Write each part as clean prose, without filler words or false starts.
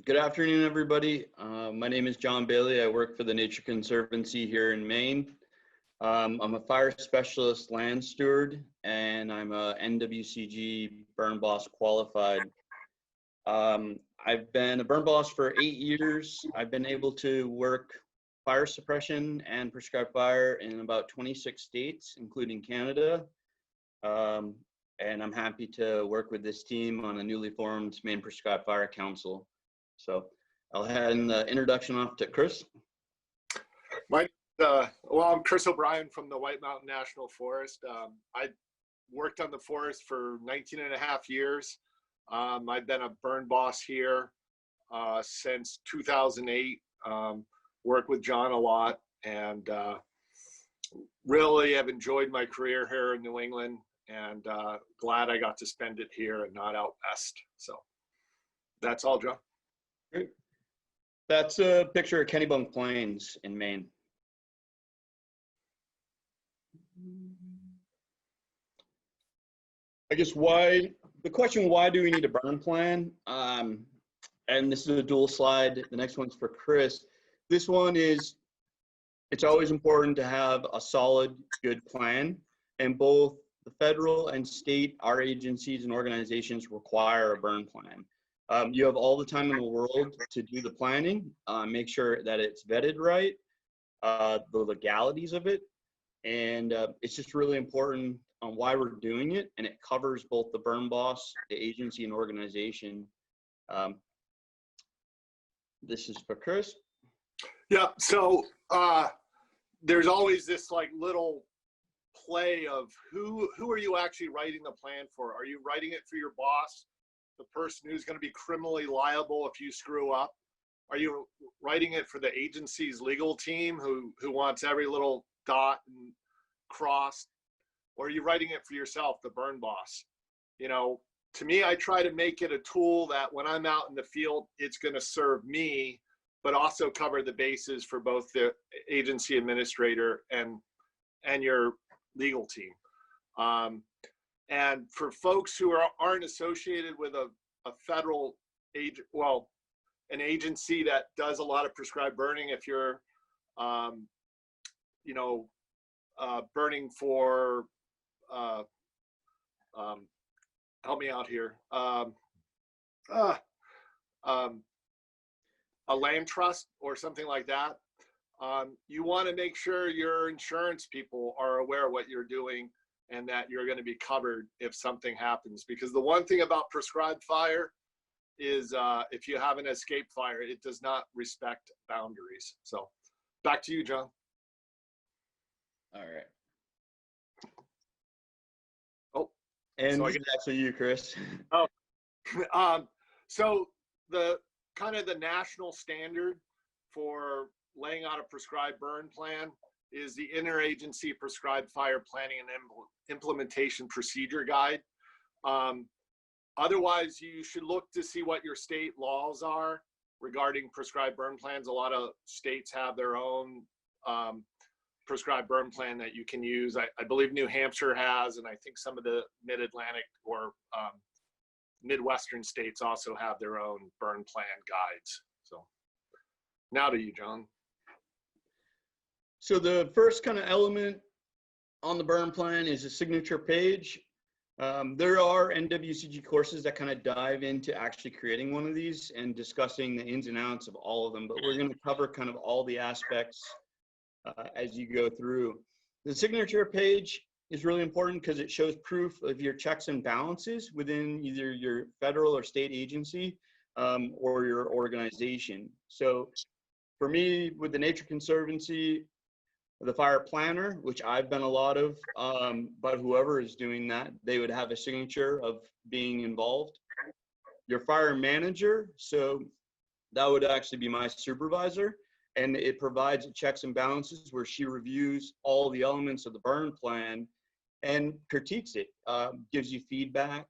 Good afternoon, everybody. My name is Jon Bailey. I work for the Nature Conservancy here in Maine. I'm a fire specialist land steward, and I'm a NWCG burn boss qualified. I've been a burn boss for 8 years. I've been able to work fire suppression and prescribed fire in about 26 states, including Canada. And I'm happy to work with this team on a newly formed Maine Prescribed Fire Council. So I'll hand the introduction off to Chris. I'm Chris O'Brien from the White Mountain National Forest. I worked on the forest for 19 and a half years. I've been a burn boss here since 2008. Worked with John a lot, and really have enjoyed my career here in New England, and glad I got to spend it here and not out west. So that's all, John. Great. That's a picture of Kennebunk Plains in Maine. I guess the question, why do we need a burn plan? And this is a dual slide. The next one's for Chris. This one is, it's always important to have a solid, good plan, and both the federal and state, our agencies and organizations require a burn plan. You have all the time in the world to do the planning, make sure that it's vetted right, the legalities of it, and it's just really important on why we're doing it, and it covers both the burn boss, the agency, and organization. This is for Chris. Yeah, so there's always this like little play of who are you actually writing the plan for? Are you writing it for your boss, the person who's going to be criminally liable if you screw up? Are you writing it for the agency's legal team who wants every little dot and cross? Or are you writing it for yourself, the burn boss? You know, to me, I try to make it a tool that when I'm out in the field, it's going to serve me, but also cover the bases for both the agency administrator and your legal team. And for folks who aren't associated with a federal an agency that does a lot of prescribed burning, if you're, burning for, help me out here, a land trust or something like that, you want to make sure your insurance people are aware of what you're doing and that you're going to be covered if something happens. Because the one thing about prescribed fire is if you have an escape fire, it does not respect boundaries. So back to you, John. All right. Oh, and so this is actually you, Chris. Oh, so the kind of the national standard for laying out a prescribed burn plan is the Interagency Prescribed Fire Planning and Implementation Procedure Guide. Otherwise, you should look to see what your state laws are regarding prescribed burn plans. A lot of states have their own prescribed burn plan that you can use. I believe New Hampshire has, and I think some of the mid-Atlantic or Midwestern states also have their own burn plan guides. So now to you, John. So the first kind of element on the burn plan is a signature page. There are NWCG courses that kind of dive into actually creating one of these and discussing the ins and outs of all of them, but we're going to cover kind of all the aspects as you go through. The signature page is really important because it shows proof of your checks and balances within either your federal or state agency or your organization. So for me, with the Nature Conservancy, the fire planner, which I've been a lot of, but whoever is doing that, they would have a signature of being involved. Your fire manager, so that would actually be my supervisor, and it provides checks and balances where she reviews all the elements of the burn plan and critiques it, gives you feedback,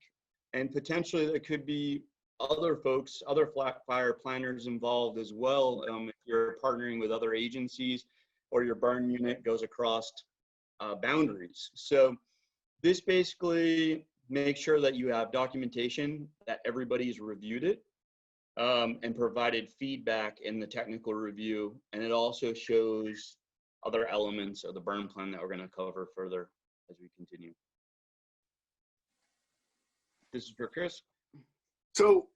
and potentially there could be other folks, other fire planners involved as well, if you're partnering with other agencies or your burn unit goes across boundaries. So this basically makes sure that you have documentation, that everybody's reviewed it, and provided feedback in the technical review. And it also shows other elements of the burn plan that we're going to cover further as we continue. This is for Chris. So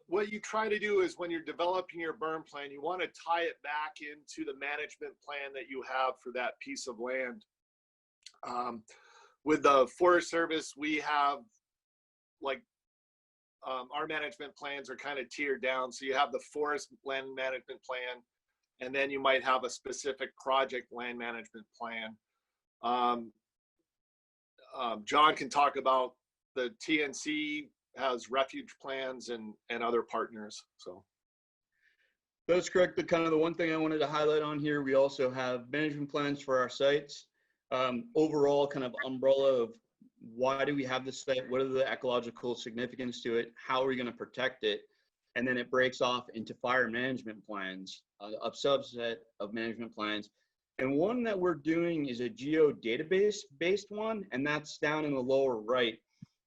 what you try to do is when you're developing your burn plan, you want to tie it back into the management plan that you have for that piece of land. With the Forest Service, we have like our management plans are kind of tiered down. So you have the forest land management plan, and then you might have a specific project land management plan. John can talk about the TNC has refuge plans and other partners. So that's correct. The one thing I wanted to highlight on here, we also have management plans for our sites. Overall kind of umbrella of why do we have this site? What are the ecological significance to it? How are we going to protect it? And then it breaks off into fire management plans, a subset of management plans. And one that we're doing is a geodatabase based one, and that's down in the lower right.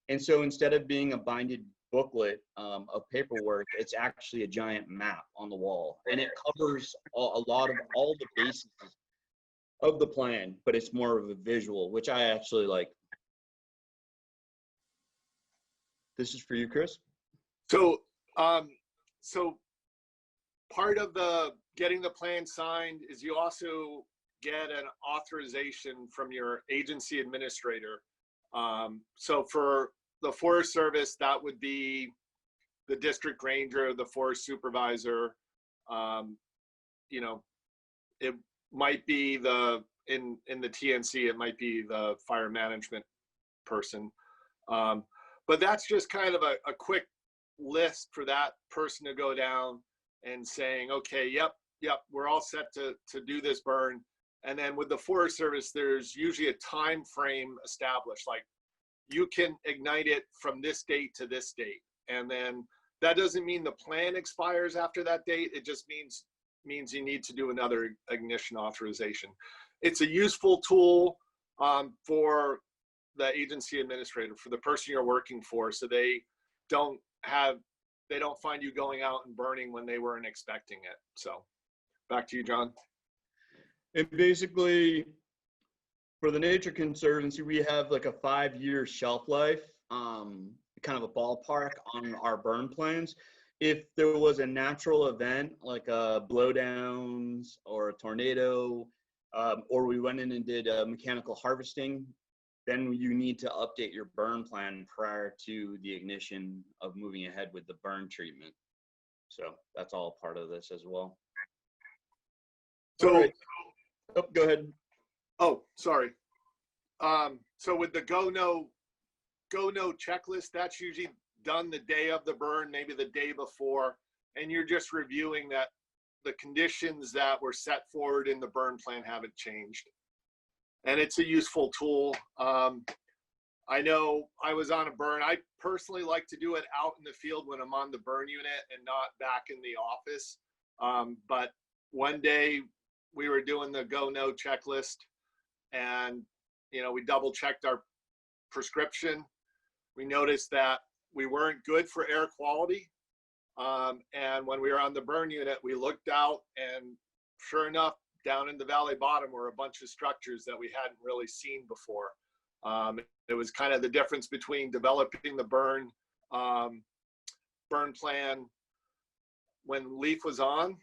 And so instead of being a binded booklet of paperwork, it's actually a giant map on the wall, and it covers a lot of all the bases of the plan, but it's more of a visual, which I actually like. This is for you, Chris. So, so part of the getting the plan signed is you also get an authorization from your agency administrator. So for the Forest Service, that would be the district ranger, the forest supervisor. You know, it might be in the TNC, it might be the fire management person. But that's just kind of a quick list for that person to go down and saying, okay, yep, we're all set to do this burn. And then with the Forest Service, there's usually a time frame established, like you can ignite it from this date to this date. And then that doesn't mean the plan expires after that date. It just means you need to do another ignition authorization. It's a useful tool for the agency administrator, for the person you're working for, so they don't find you going out and burning when they weren't expecting it. So back to you, John. And basically, for the Nature Conservancy, we have like a 5-year shelf life, kind of a ballpark on our burn plans. If there was a natural event like a blowdowns or a tornado, or we went in and did mechanical harvesting, then you need to update your burn plan prior to the ignition of moving ahead with the burn treatment. So that's all part of this as well. So, right. Oh, go ahead. Oh, sorry. So with the go no checklist, that's usually done the day of the burn, maybe the day before, and you're just reviewing that the conditions that were set forward in the burn plan haven't changed. And it's a useful tool. I know I was on a burn. I personally like to do it out in the field when I'm on the burn unit and not back in the office. But one day we were doing the go no checklist, and we double checked our prescription. We noticed that we weren't good for air quality. And when we were on the burn unit, we looked out, and sure enough, down in the valley bottom were a bunch of structures that we hadn't really seen before. It was kind of the difference between developing the burn plan when leaf was on,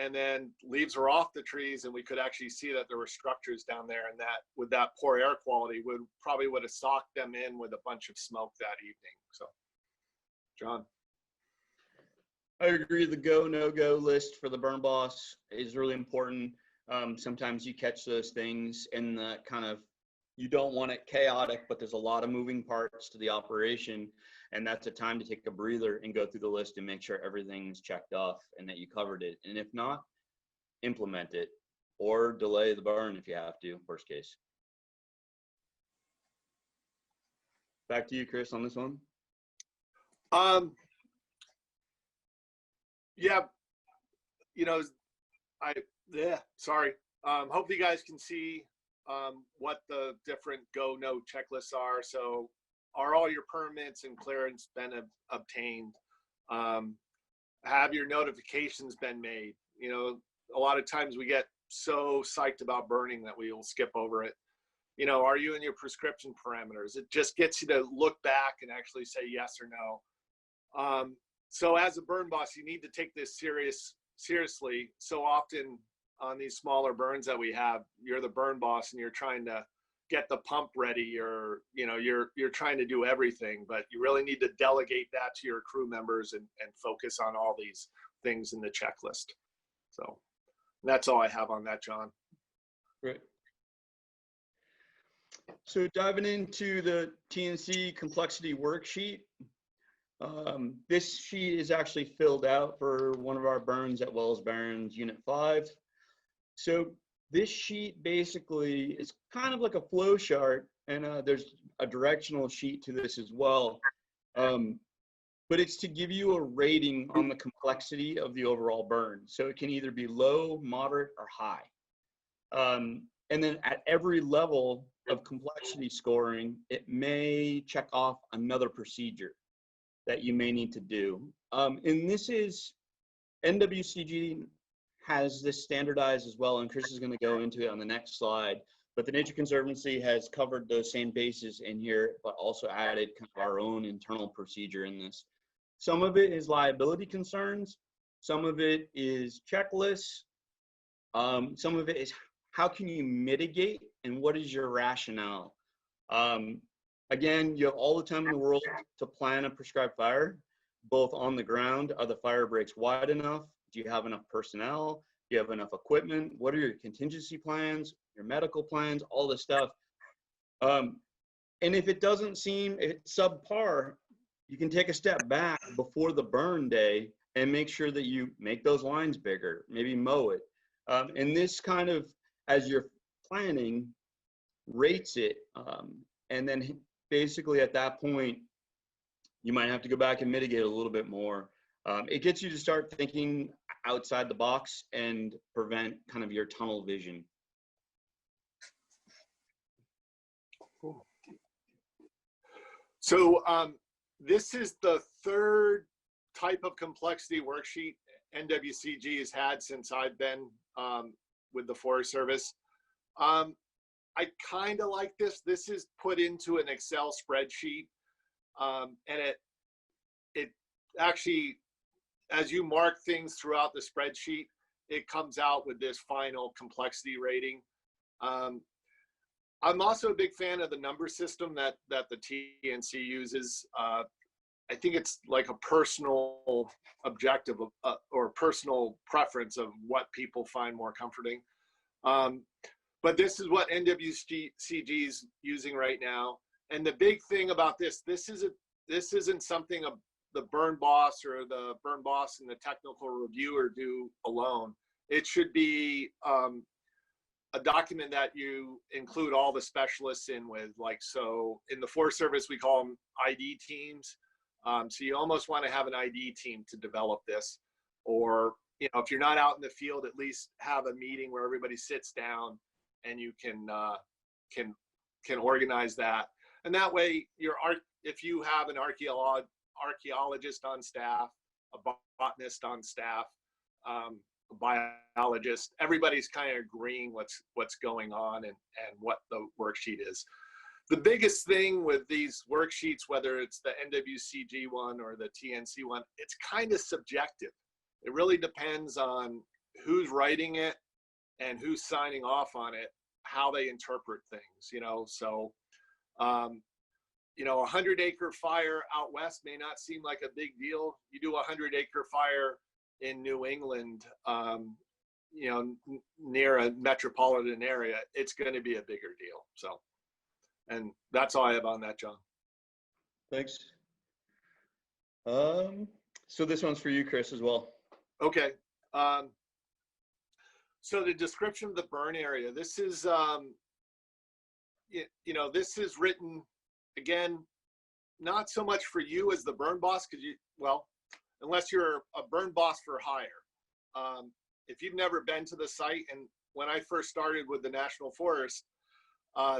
and then leaves were off the trees, and we could actually see that there were structures down there, and that with that poor air quality would have socked them in with a bunch of smoke that evening. So, John. I agree. The go, no go list for the burn boss is really important. Sometimes you catch those things in the kind of, you don't want it chaotic, but there's a lot of moving parts to the operation. And that's a time to take a breather and go through the list and make sure everything's checked off and that you covered it. And if not, implement it or delay the burn if you have to, worst case. Back to you, Chris, on this one. Yeah, sorry. Hope you guys can see what the different go no checklists are. So, are all your permits and clearance been obtained? Have your notifications been made? You know, a lot of times we get so psyched about burning that we will skip over it. You know, are you in your prescription parameters? It just gets you to look back and actually say yes or no. So as a burn boss, you need to take this seriously. So often on these smaller burns that we have, you're the burn boss and you're trying to get the pump ready, or you know, you're trying to do everything, but you really need to delegate that to your crew members and focus on all these things in the checklist. So that's all I have on that, John. Great. So diving into the TNC complexity worksheet, this sheet is actually filled out for one of our burns at Wells Barons Unit 5. So this sheet basically is kind of like a flow chart, and there's a directional sheet to this as well. But it's to give you a rating on the complexity of the overall burn. So it can either be low, moderate, or high. And then at every level of complexity scoring, it may check off another procedure that you may need to do. And this is, NWCG has this standardized as well, and Chris is going to go into it on the next slide. But the Nature Conservancy has covered those same bases in here, but also added kind of our own internal procedure in this. Some of it is liability concerns. Some of it is checklists. Some of it is how can you mitigate and what is your rationale? Again, you have all the time in the world to plan a prescribed fire, both on the ground. Are the fire breaks wide enough? Do you have enough personnel? Do you have enough equipment? What are your contingency plans, your medical plans, all this stuff? And if it doesn't seem, if it's subpar, you can take a step back before the burn day and make sure that you make those lines bigger, maybe mow it. And this kind of, as you're planning, rates it. And then basically at that point, you might have to go back and mitigate a little bit more. It gets you to start thinking outside the box and prevent kind of your tunnel vision. Cool. So this is the third type of complexity worksheet NWCG has had since I've been with the Forest Service. I kind of like this. This is put into an Excel spreadsheet, and it actually, as you mark things throughout the spreadsheet, it comes out with this final complexity rating. I'm also a big fan of the number system that the TNC uses. I think it's like a personal objective of, or personal preference of what people find more comforting. But this is what NWCG is using right now. And the big thing about this isn't something the burn boss or the burn boss and the technical reviewer do alone. It should be a document that you include all the specialists in with, like, so in the Forest Service, we call them ID teams. So you almost want to have an ID team to develop this, or, you know, if you're not out in the field, at least have a meeting where everybody sits down and you can organize that. And that way, if you have an archaeologist on staff, a botanist on staff, a biologist, everybody's kind of agreeing what's going on and what the worksheet is. The biggest thing with these worksheets, whether it's the NWCG one or the TNC one, it's kind of subjective. It really depends on who's writing it and who's signing off on it, how they interpret things, you know. So, you know, 100-acre fire out west may not seem like a big deal. You do a 100-acre fire in New England, you know, near a metropolitan area, it's going to be a bigger deal. So, and that's all I have on that, John. Thanks. So this one's for you, Chris, as well. Okay. So the description of the burn area, this is, you know, this is written, again, not so much for you as the burn boss, because well, unless you're a burn boss for hire. If you've never been to the site, and when I first started with the National Forest,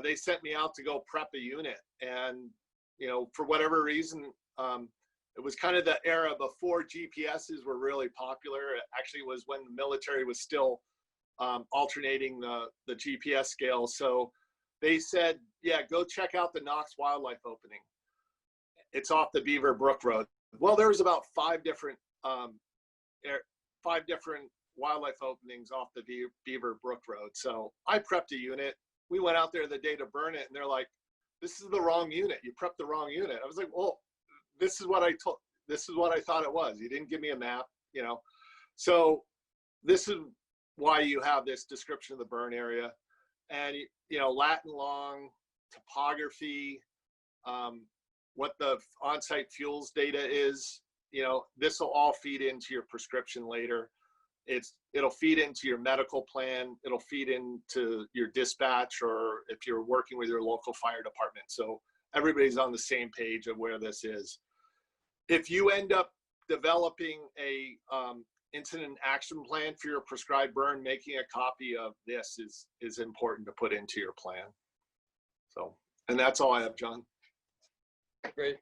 they sent me out to go prep a unit. And, you know, for whatever reason, it was kind of the era before GPSs were really popular. It actually was when the military was still alternating the GPS scale. So they said, yeah, go check out the Knox wildlife opening. It's off the Beaver Brook Road. Well, there was about five different wildlife openings off the Beaver Brook Road. So I prepped a unit. We went out there the day to burn it, and they're like, this is the wrong unit. You prepped the wrong unit. I was like, well, this is what I thought it was. You didn't give me a map, you know. So this is why you have this description of the burn area, and you know, Latin long, topography, what the on-site fuels data is. You know, this will all feed into your prescription later. It'll feed into your medical plan. It'll feed into your dispatch, or if you're working with your local fire department. So everybody's on the same page of where this is. If you end up developing a incident action plan for your prescribed burn, making a copy of this is important to put into your plan. So, and that's all I have, John. Great.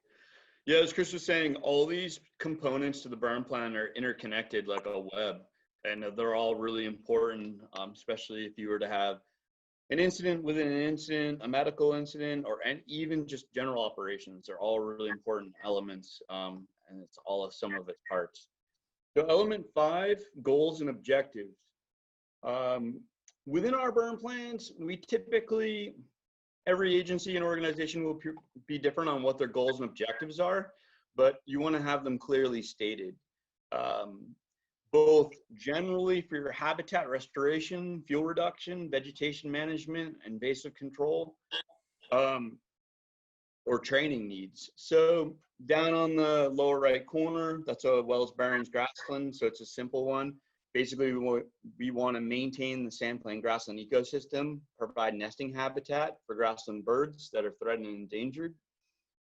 Yeah, as Chris was saying, all these components to the burn plan are interconnected like a web, and they're all really important, especially if you were to have an incident within an incident, a medical incident, and even just general operations. They're all really important elements, and it's all of some of its parts. So element 5, goals and objectives. Within our burn plans, we typically, every agency and organization will be different on what their goals and objectives are, but you want to have them clearly stated. Both generally for your habitat restoration, fuel reduction, vegetation management, invasive control, or training needs. So down on the lower right corner, that's a Wells Barrens grassland, so it's a simple one. Basically, we want to maintain the sandplain grassland ecosystem, provide nesting habitat for grassland birds that are threatened and endangered,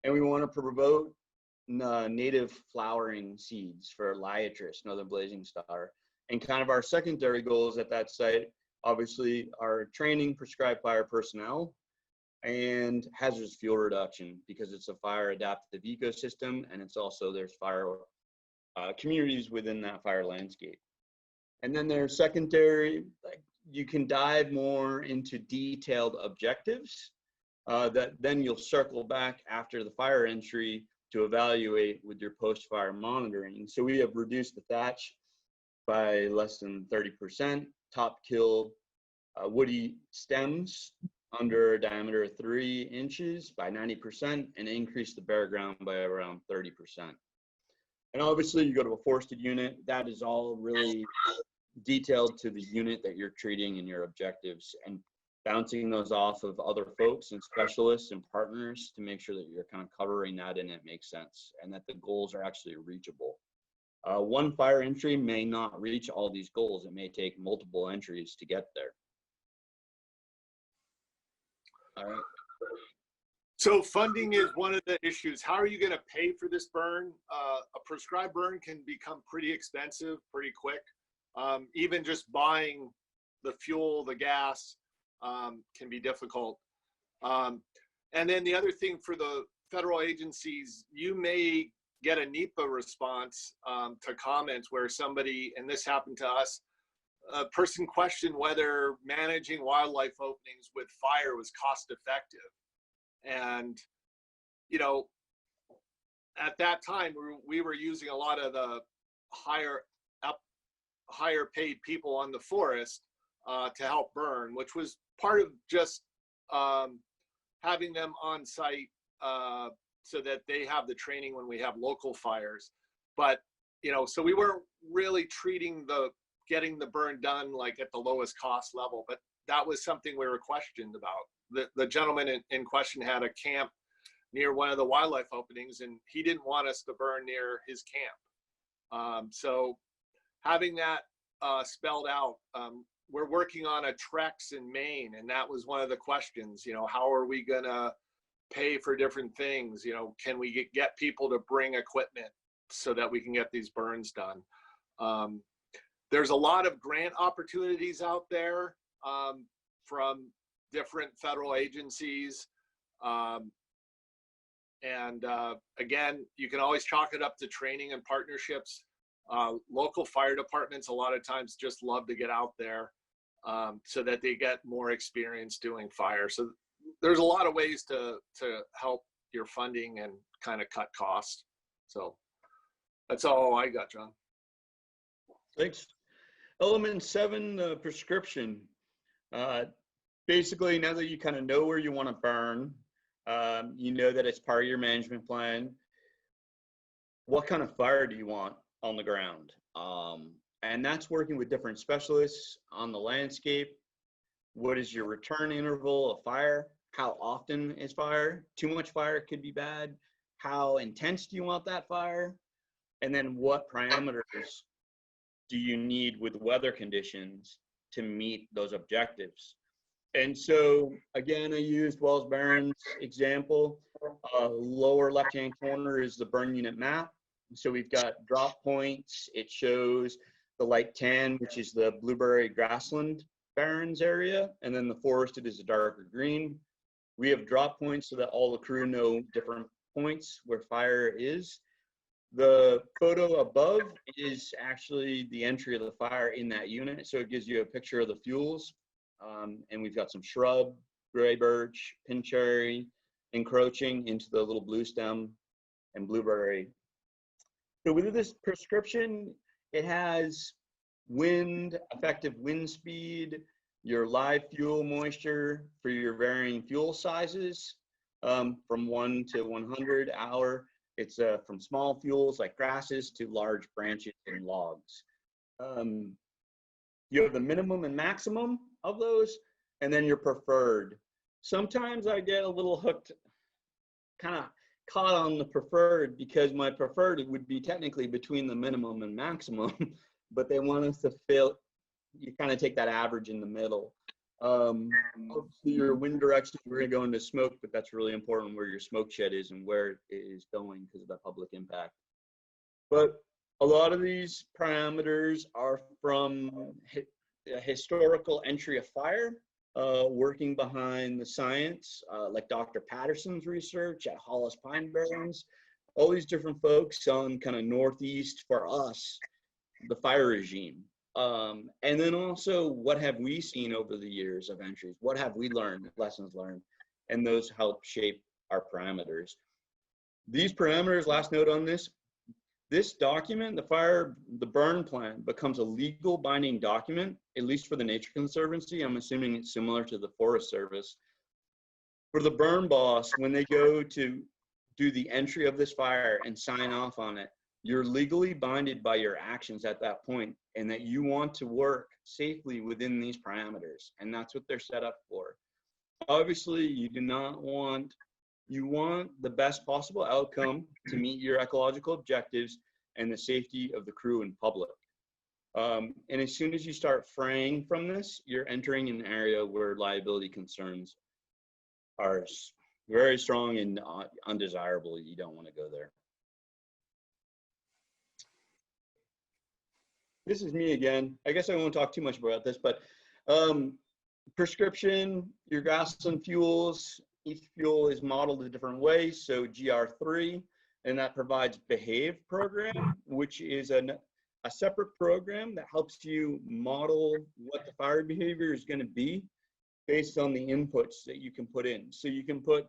and we want to promote native flowering seeds for liatris, northern blazing star. And kind of our secondary goals at that site, obviously, are training prescribed fire personnel and hazardous fuel reduction, because it's a fire adaptive ecosystem, and it's also, there's fire communities within that fire landscape. And then there's secondary, like, you can dive more into detailed objectives that then you'll circle back after the fire entry to evaluate with your post-fire monitoring. So we have reduced the thatch by less than 30%, top kill woody stems under a diameter of 3 inches by 90%, and increased the bare ground by around 30%. And obviously you go to a forested unit, that is all really detailed to the unit that you're treating and your objectives, and bouncing those off of other folks and specialists and partners to make sure that you're kind of covering that and it makes sense, and that the goals are actually reachable. One fire entry may not reach all these goals. It may take multiple entries to get there. All right. So funding is one of the issues. How are you going to pay for this burn? A prescribed burn can become pretty expensive pretty quick. Even just buying the fuel, the gas, can be difficult. And then the other thing for the federal agencies, you may get a NEPA response to comments where somebody, and this happened to us, a person questioned whether managing wildlife openings with fire was cost effective. And, you know, at that time, we were using a lot of the higher paid people on the forest to help burn, which was part of just having them on site so that they have the training when we have local fires. But, you know, so we weren't really treating getting the burn done like at the lowest cost level, but that was something we were questioned about. The gentleman in question had a camp near one of the wildlife openings, and he didn't want us to burn near his camp. So having that spelled out, we're working on a TREX in Maine, and that was one of the questions, you know, how are we gonna pay for different things? You know, can we get people to bring equipment so that we can get these burns done? There's a lot of grant opportunities out there from different federal agencies. And again, you can always chalk it up to training and partnerships. Local fire departments a lot of times just love to get out there so that they get more experience doing fire. So there's a lot of ways to help your funding and kind of cut costs. So that's all I got, John. Thanks. Element 7, prescription. Basically, now that you kind of know where you want to burn, you know that it's part of your management plan. What kind of fire do you want on the ground? And that's working with different specialists on the landscape. What is your return interval of fire? How often is fire? Too much fire could be bad. How intense do you want that fire? And then what parameters do you need with weather conditions to meet those objectives? And so, again, I used Wells Barron's example. Lower left-hand corner is the burn unit map. So we've got drop points. It shows the light tan, which is the blueberry grassland barrens area, and then the forested is a darker green. We have drop points so that all the crew know different points where fire is. The photo above is actually the entry of the fire in that unit, so it gives you a picture of the fuels. And we've got some shrub, gray birch, pin cherry, encroaching into the little blue stem and blueberry. So with this prescription, it has wind, effective wind speed, your live fuel moisture for your varying fuel sizes, from 1 to 100 hour. It's from small fuels like grasses to large branches and logs. You have the minimum and maximum of those, and then your preferred. Sometimes I get a little hooked, kind of caught on the preferred, because my preferred would be technically between the minimum and maximum, but they want us to fill, you kind of take that average in the middle. Obviously your wind direction, we're gonna go into smoke, but that's really important where your smoke shed is and where it is going because of the public impact. But a lot of these parameters are from a historical entry of fire, working behind the science, like Dr. Patterson's research at Hollis Pine Barrens, all these different folks on kind of northeast for us, the fire regime. And then also, what have we seen over the years of entries? What have we learned, lessons learned? And those help shape our parameters. These parameters, last note on this, this document, the burn plan, becomes a legal binding document, at least for the Nature Conservancy. I'm assuming it's similar to the Forest Service. For the burn boss, when they go to do the entry of this fire and sign off on it, you're legally binded by your actions at that point, and that you want to work safely within these parameters. And that's what they're set up for. Obviously, you do not want, you want the best possible outcome to meet your ecological objectives and the safety of the crew and public. And as soon as you start fraying from this, you're entering an area where liability concerns are very strong and undesirable. You don't want to go there. This is me again. I guess I won't talk too much about this, but prescription, your grassland fuels, each fuel is modeled a different way. So GR3, and that provides BEHAVE program, which is a separate program that helps you model what the fire behavior is going to be based on the inputs that you can put in. So you can put,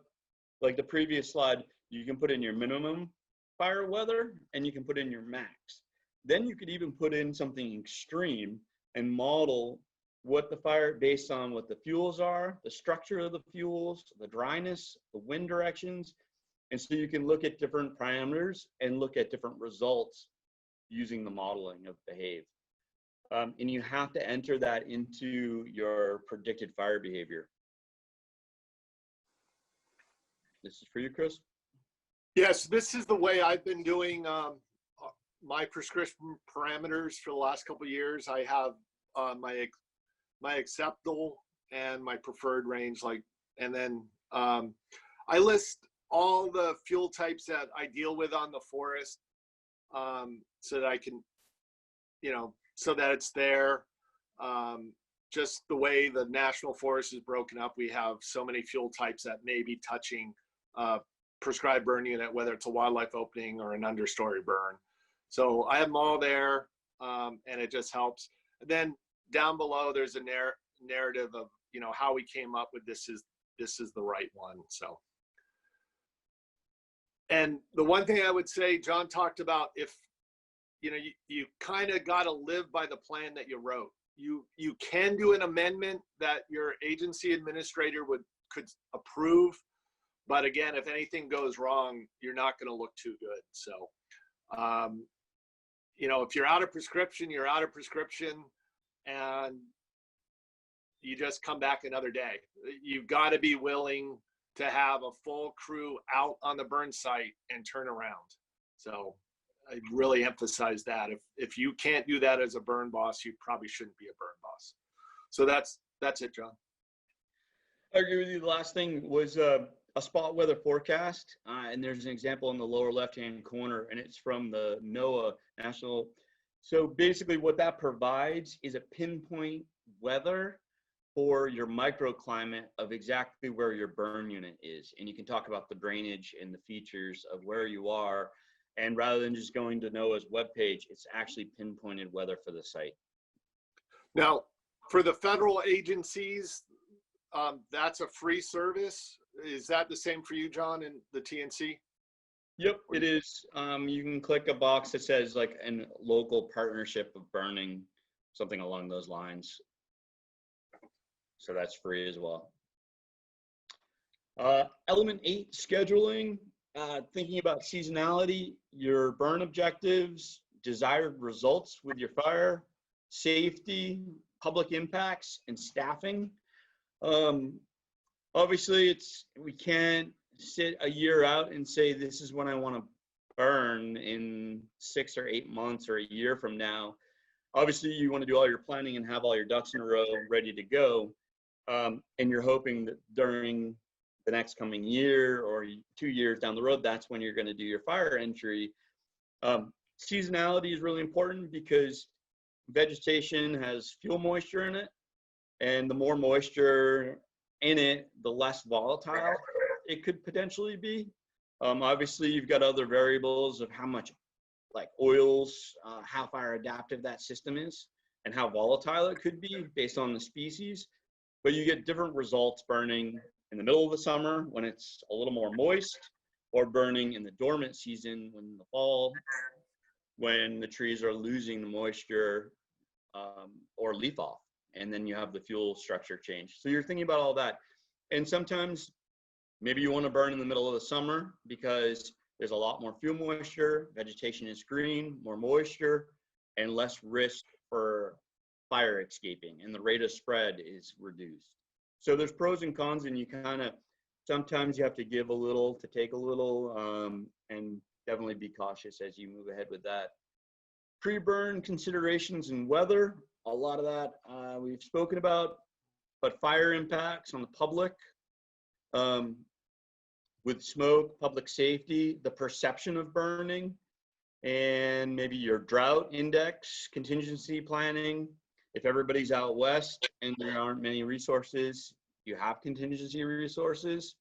like the previous slide, you can put in your minimum fire weather and you can put in your max. Then you could even put in something extreme and model what the fire, based on what the fuels are, the structure of the fuels, the dryness, the wind directions. And so you can look at different parameters and look at different results using the modeling of BEHAVE. And you have to enter that into your predicted fire behavior. This is for you, Chris. Yes, this is the way I've been doing my prescription parameters for the last couple of years. I have my acceptable and my preferred range, and then I list all the fuel types that I deal with on the forest, so that I can, so that it's there. Just the way the national forest is broken up, we have so many fuel types that may be touching prescribed burn unit, whether it's a wildlife opening or an understory burn. So I have them all there, and it just helps. And then down below, there's a narrative of, you know, how we came up with this is the right one. So, and the one thing I would say, John talked about, if, you know, you kind of got to live by the plan that you wrote. You can do an amendment that your agency administrator could approve, but again, if anything goes wrong, you're not going to look too good. So, you know, if you're out of prescription, you're out of prescription, and you just come back another day. You've got to be willing to have a full crew out on the burn site and turn around. So I really emphasize that. If you can't do that as a burn boss, you probably shouldn't be a burn boss. So that's it, John. I agree with you. The last thing was a spot weather forecast, and there's an example in the lower left-hand corner, and it's from the NOAA National. So basically what that provides is a pinpoint weather for your microclimate of exactly where your burn unit is. And you can talk about the drainage and the features of where you are. And rather than just going to NOAA's webpage, it's actually pinpointed weather for the site. Now, for the federal agencies, that's a free service. Is that the same for you, John, in the TNC? Yep, it is. You can click a box that says like a local partnership of burning, something along those lines. So that's free as well. Element 8, scheduling. Thinking about seasonality, your burn objectives, desired results with your fire, safety, public impacts, and staffing. Obviously, we can't sit a year out and say this is when I want to burn in 6 or 8 months or a year from now. Obviously, you want to do all your planning and have all your ducks in a row ready to go, and you're hoping that during the next coming year or 2 years down the road, that's when you're going to do your fire entry. Seasonality is really important because vegetation has fuel moisture in it, and the more moisture in it, the less volatile it could potentially be. Obviously, you've got other variables of how much like oils, how fire adaptive that system is, and how volatile it could be based on the species. But you get different results burning in the middle of the summer when it's a little more moist, or burning in the dormant season when the fall, when the trees are losing the moisture or leaf off, and then you have the fuel structure change. So you're thinking about all that. And sometimes maybe you want to burn in the middle of the summer because there's a lot more fuel moisture, vegetation is green, more moisture, and less risk for fire escaping, and the rate of spread is reduced. So there's pros and cons, and you kind of, sometimes you have to give a little to take a little, and definitely be cautious as you move ahead with that. Pre-burn considerations and weather, a lot of that we've spoken about, but fire impacts on the public, with smoke, public safety, the perception of burning, and maybe your drought index, contingency planning. If everybody's out west and there aren't many resources, you have contingency resources.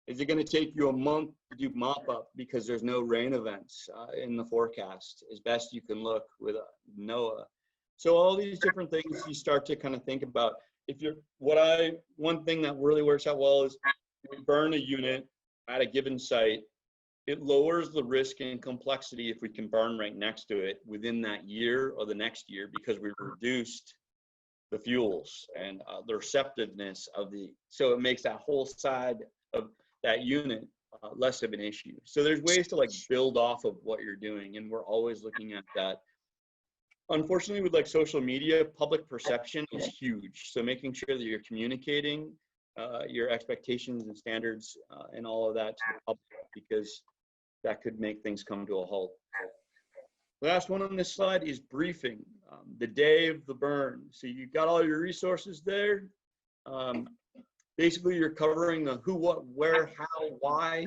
Is it going to take you a month to do mop up because there's no rain events in the forecast, as best you can look with NOAA? So all these different things you start to kind of think about. If you're, one thing that really works out well is we burn a unit at a given site. It lowers the risk and complexity if we can burn right next to it within that year or the next year, because we've reduced the fuels and the receptiveness of so it makes that whole side of that unit less of an issue. So there's ways to like build off of what you're doing, and we're always looking at that. Unfortunately, with like social media, public perception is huge. So making sure that you're communicating your expectations and standards and all of that to the public, because that could make things come to a halt. Last one on this slide is briefing, the day of the burn. So you've got all your resources there. Basically, you're covering the who, what, where, how, why,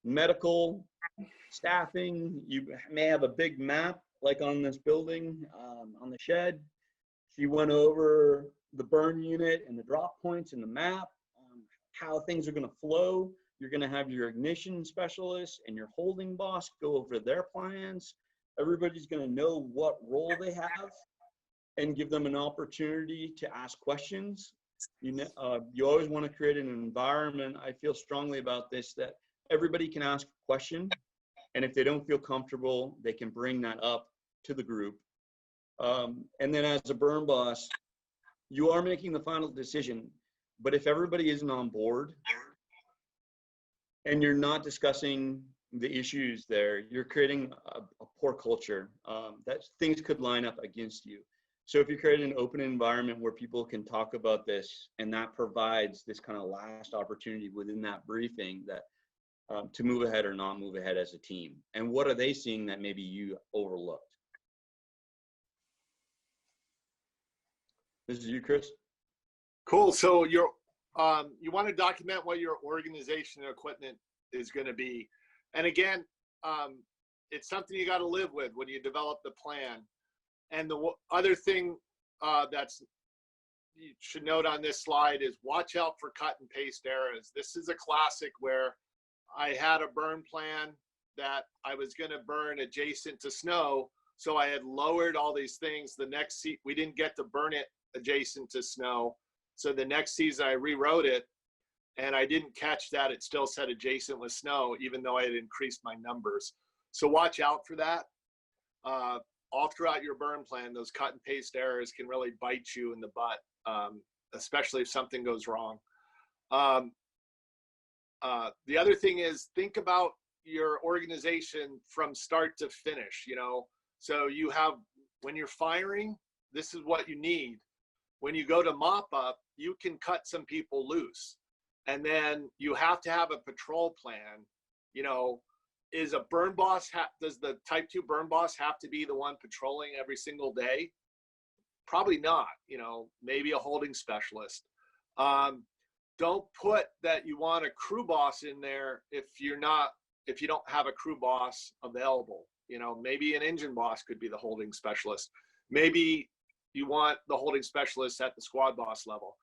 medical, staffing. You may have a big map like on this building, on the shed. She went over the burn unit and the drop points in the map, how things are going to flow You're going to have your ignition specialist and your holding boss go over their plans. Everybody's going to know what role they have and give them an opportunity to ask questions. You always want to create an environment, I feel strongly about this, that everybody can ask a question. And if they don't feel comfortable, they can bring that up to the group. And then as a burn boss, you are making the final decision. But if everybody isn't on board and you're not discussing the issues there, you're creating a poor culture that things could line up against you. So if you create an open environment where people can talk about this, and that provides this kind of last opportunity within that briefing that to move ahead or not move ahead as a team. And what are they seeing that maybe you overlooked? This is you, Chris. Cool. So you want to document what your organization and equipment is going to be. And again, it's something you got to live with when you develop the plan. And the other thing you should note on this slide is watch out for cut and paste errors. This is a classic where I had a burn plan that I was going to burn adjacent to snow. So I had lowered all these things. The next season, we didn't get to burn it adjacent to snow. So the next season I rewrote it and I didn't catch that it still said adjacent with snow, even though I had increased my numbers. So watch out for that. All throughout your burn plan, those cut and paste errors can really bite you in the butt, especially if something goes wrong. The other thing is think about your organization from start to finish, So you have, when you're firing, this is what you need. When you go to mop up, you can cut some people loose. And then you have to have a patrol plan, Is a burn boss, does the type 2 burn boss have to be the one patrolling every single day? Probably not, maybe a holding specialist. Don't put that you want a crew boss in there if you don't have a crew boss available. Maybe an engine boss could be the holding specialist. Maybe you want the holding specialist at the squad boss level.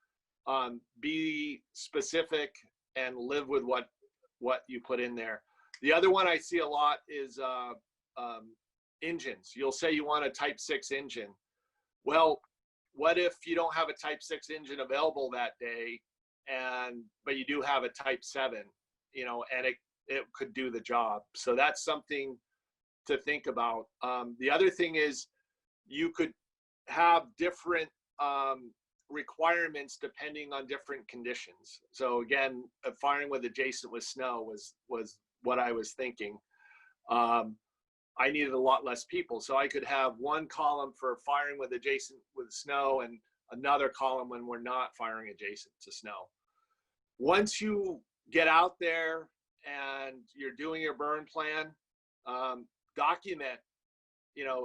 Be specific and live with what you put in there. The other one I see a lot is engines. You'll say you want a Type 6 engine. Well, what if you don't have a Type 6 engine available that day, but you do have a Type 7, and it could do the job. So that's something to think about. The other thing is you could have different requirements depending on different conditions. So again, firing with adjacent with snow was what I was thinking. I needed a lot less people. So I could have one column for firing with adjacent with snow and another column when we're not firing adjacent to snow. Once you get out there and you're doing your burn plan, document,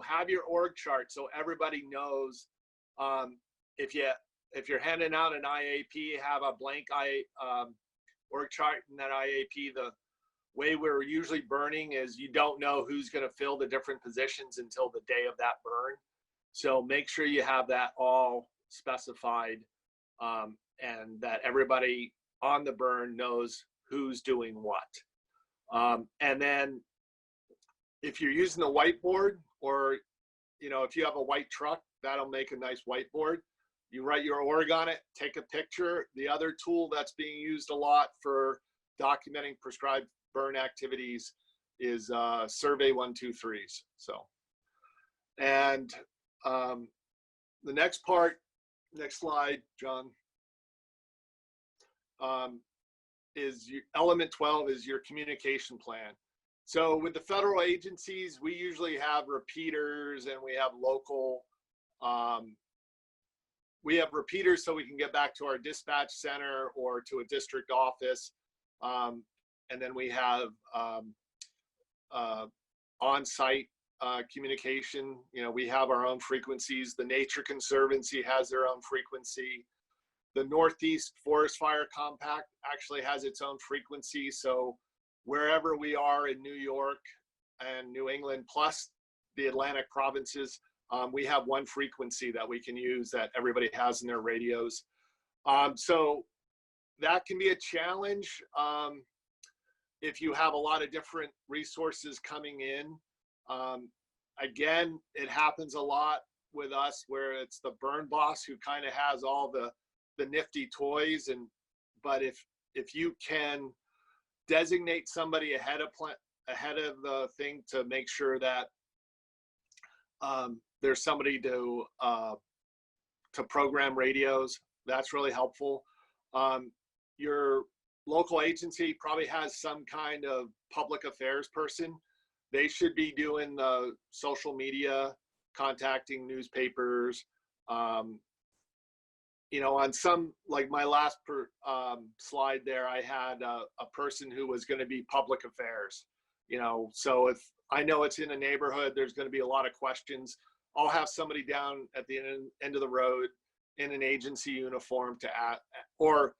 have your org chart so everybody knows. If you're handing out an IAP, have a blank org chart in that IAP. The way we're usually burning is you don't know who's going to fill the different positions until the day of that burn. So make sure you have that all specified and that everybody on the burn knows who's doing what. And then if you're using a whiteboard or, if you have a white truck, that'll make a nice whiteboard. You write your org on it, take a picture. The other tool that's being used a lot for documenting prescribed burn activities is Survey 123s. So, and the next slide, John, is element 12 is your communication plan. So with the federal agencies, we usually have repeaters and we have local, we have repeaters so we can get back to our dispatch center or to a district office. And then we have on-site communication. We have our own frequencies. The Nature Conservancy has their own frequency. The Northeast Forest Fire Compact actually has its own frequency. So wherever we are in New York and New England, plus the Atlantic provinces, we have one frequency that we can use that everybody has in their radios. So that can be a challenge. if you have a lot of different resources coming in, again, it happens a lot with us where it's the burn boss who kind of has all the nifty toys, but if you can designate somebody ahead of the thing to make sure that there's somebody to program radios, that's really helpful. Your local agency probably has some kind of public affairs person. They should be doing the social media, contacting newspapers. You know, on some, like my last slide there, I had a person who was going to be public affairs. You know, so if I know it's in a neighborhood, there's going to be a lot of questions. I'll have somebody down at the end of the road in an agency uniform to add, or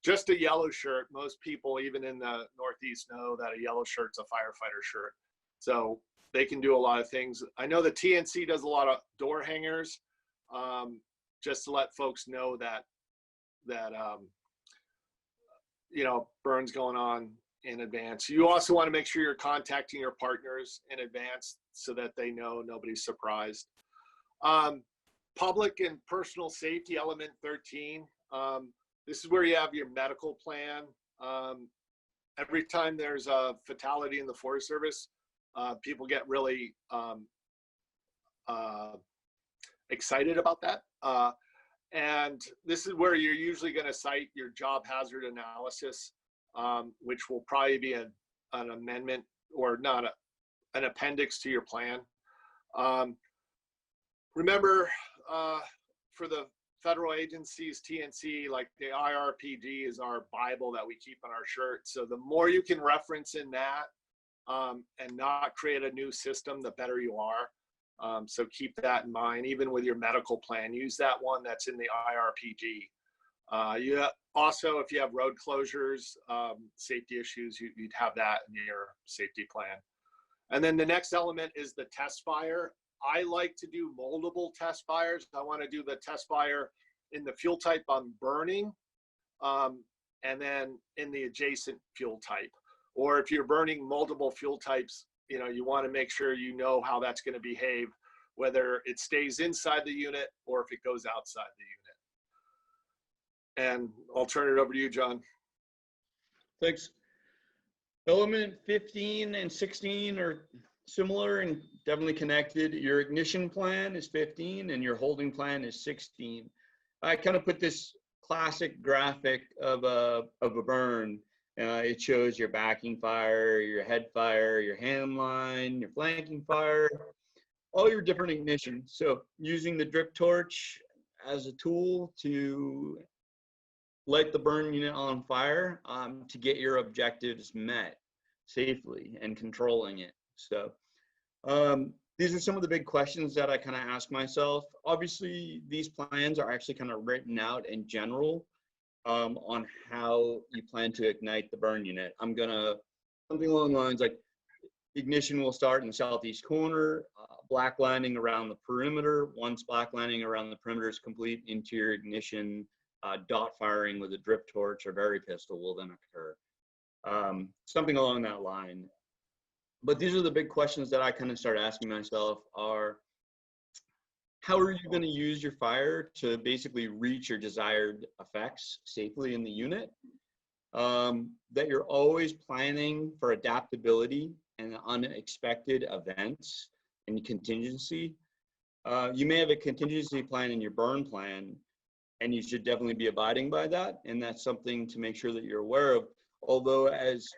just a yellow shirt. Most people, even in the Northeast, know that a yellow shirt's a firefighter shirt. So they can do a lot of things. I know the TNC does a lot of door hangers, just to let folks know that you know, burns going on in advance. You also want to make sure you're contacting your partners in advance so that they know nobody's surprised. Public and personal safety, element 13. This is where you have your medical plan. Every time there's a fatality in the Forest Service, people get really excited about that. And this is where you're usually going to cite your job hazard analysis, which will probably be an amendment or not an appendix to your plan. Remember, for the federal agencies, TNC, like the IRPG is our Bible that we keep on our shirt. So the more you can reference in that and not create a new system, the better you are. So keep that in mind, even with your medical plan. Use that one that's in the IRPG. You also, if you have road closures, safety issues, you'd have that in your safety plan. And then the next element is the test fire. I like to do moldable test fires. I want to do the test fire in the fuel type I'm burning, and then in the adjacent fuel type. Or if you're burning multiple fuel types, you know, you want to make sure you know how that's going to behave, whether it stays inside the unit or if it goes outside the unit. And I'll turn it over to you, John. Thanks. Element 15 and 16 are similar and definitely connected. Your ignition plan is 15 and your holding plan is 16. I kind of put this classic graphic of a burn. It shows your backing fire, your head fire, your hand line, your flanking fire, all your different ignitions. So using the drip torch as a tool to light the burn unit on fire to get your objectives met safely and controlling it. So these are some of the big questions that I kind of ask myself. Obviously, these plans are actually kind of written out in general on how you plan to ignite the burn unit. I'm gonna, something along the lines like ignition will start in the southeast corner, black lining around the perimeter. Once black lining around the perimeter is complete, interior ignition, dot firing with a drip torch or berry pistol will then occur. Something along that line. But these are the big questions that I kind of start asking myself are, how are you going to use your fire to basically reach your desired effects safely in the unit? That you're always planning for adaptability and unexpected events and contingency. You may have a contingency plan in your burn plan, and you should definitely be abiding by that. And that's something to make sure that you're aware of. Although as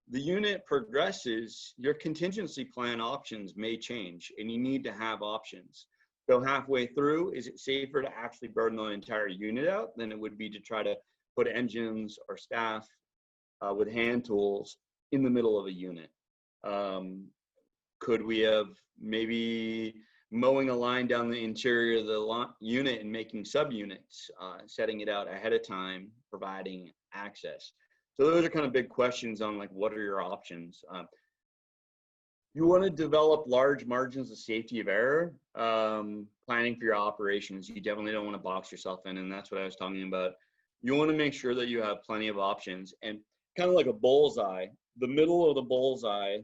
the unit progresses, your contingency plan options may change and you need to have options. So halfway through, is it safer to actually burn the entire unit out than it would be to try to put engines or staff with hand tools in the middle of a unit? Could we have maybe mowing a line down the interior of the unit and making subunits, setting it out ahead of time, providing access? So those are kind of big questions on like, what are your options? You want to develop large margins of safety of error, planning for your operations. You definitely don't want to box yourself in, and that's what I was talking about. You want to make sure that you have plenty of options. And kind of like a bullseye. The middle of the bullseye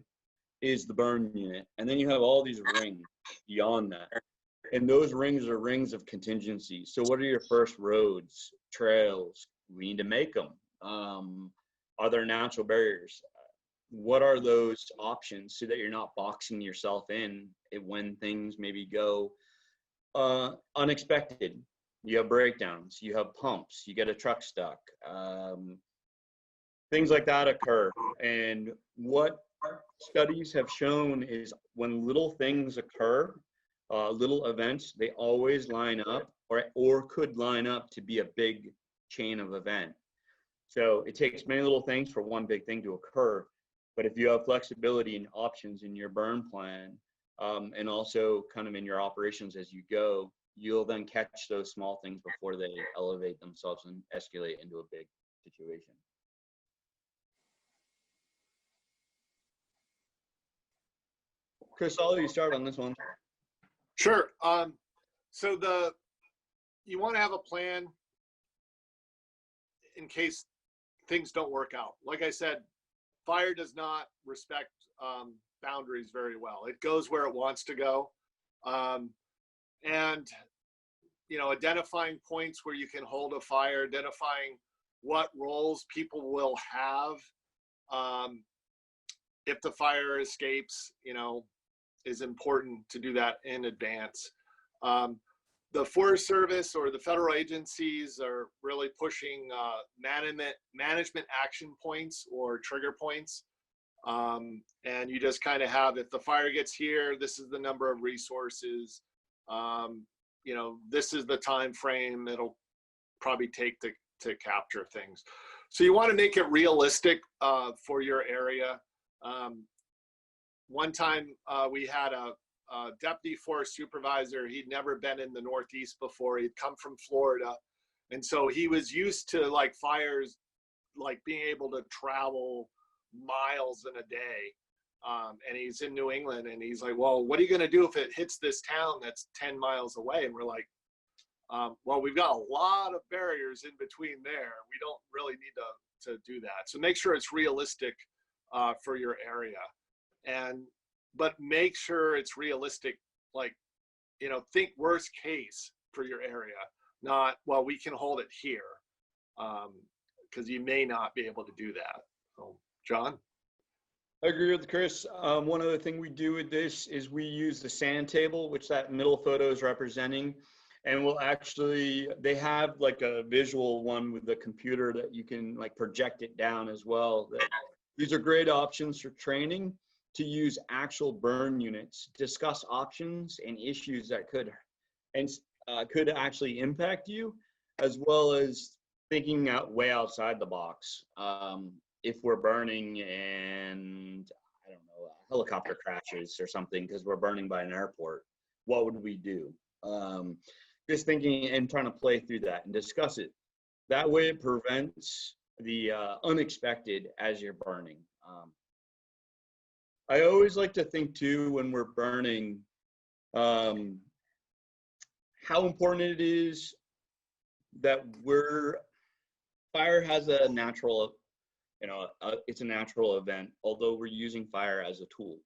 is the burn unit. And then you have all these rings beyond that. And those rings are rings of contingency. So what are your first roads, trails? We need to make them. Are there natural barriers? What are those options so that you're not boxing yourself in when things maybe go unexpected? You have breakdowns, you have pumps, you get a truck stuck. Things like that occur. And what studies have shown is when little things occur, little events, they always line up or could line up to be a big chain of event. So it takes many little things for one big thing to occur. But if you have flexibility and options in your burn plan, and also kind of in your operations as you go, you'll then catch those small things before they elevate themselves and escalate into a big situation. Chris, I'll let you start on this one. Sure. So you want to have a plan in case things don't work out. Like I said, fire does not respect boundaries very well. It goes where it wants to go. And, you know, identifying points where you can hold a fire, identifying what roles people will have if the fire escapes, you know, is important to do that in advance. The Forest Service or the federal agencies are really pushing management action points or trigger points. And you just kind of have, if the fire gets here, this is the number of resources, you know, this is the time frame it'll probably take to capture things. So you want to make it realistic for your area. One time we had a deputy forest supervisor. He'd never been in the Northeast before. He'd come from Florida. And so he was used to like fires, like being able to travel miles in a day. And he's in New England and he's like, well, what are you going to do if it hits this town that's 10 miles away? And we're like, well, we've got a lot of barriers in between there. We don't really need to do that. So make sure it's realistic for your area. But make sure it's realistic, like, you know, think worst case for your area, not, well, we can hold it here, because you may not be able to do that. So, John? I agree with Chris. One other thing we do with this is we use the sand table, which that middle photo is representing. And we'll actually, they have like a visual one with the computer that you can like project it down as well. These are great options for training to use actual burn units, discuss options and issues that could actually impact you, as well as thinking way outside the box. If we're burning and, I don't know, a helicopter crashes or something because we're burning by an airport, what would we do? Just thinking and trying to play through that and discuss it. That way it prevents the unexpected as you're burning. I always like to think too, when we're burning, how important it is that fire has a natural, you know, it's a natural event, although we're using fire as a tool.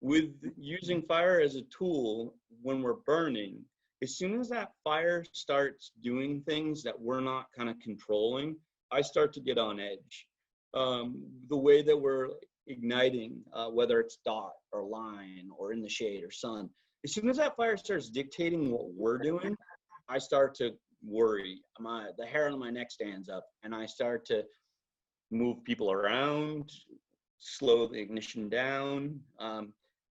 With using fire as a tool, when we're burning, as soon as that fire starts doing things that we're not kind of controlling, I start to get on edge. The way that we're igniting, whether it's dot or line or in the shade or sun, as soon as that fire starts dictating what we're doing, I start to worry. The hair on my neck stands up and I start to move people around, slow the ignition down.